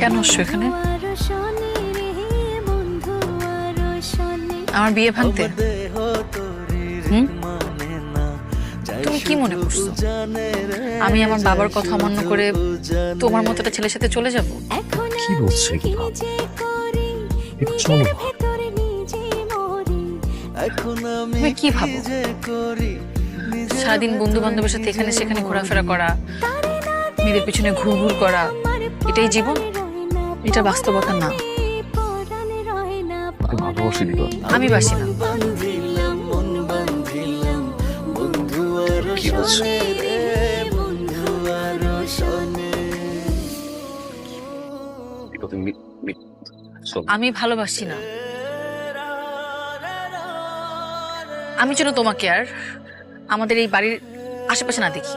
কেন আসছো এখানে? আমার বিয়ে ভাঙতে? হুম? তুমি কি মনে করছো আমি আমার বাবার কথা অমান্য করে তোমার মতো একটা ছেলের সাথে চলে যাব? কি বলছো এগুলো? এটা চলো না। তুমি কি ভাবো সারাদিন বন্ধু বান্ধবের সাথে এখানে সেখানে ঘোরাফেরা করা, মেয়েদের পিছনে ঘুর ঘুর করা, এটাই জীবন? এটা বাস্তবতা না। ওকে ভালোবাসি দিবা। আমি বাসি না। কি বলছো? দিবা তুমি চলো। আমি ভালোবাসি না। আমি যেন তোমাকে আর আমাদের এই বাড়ির আশেপাশে না দেখি।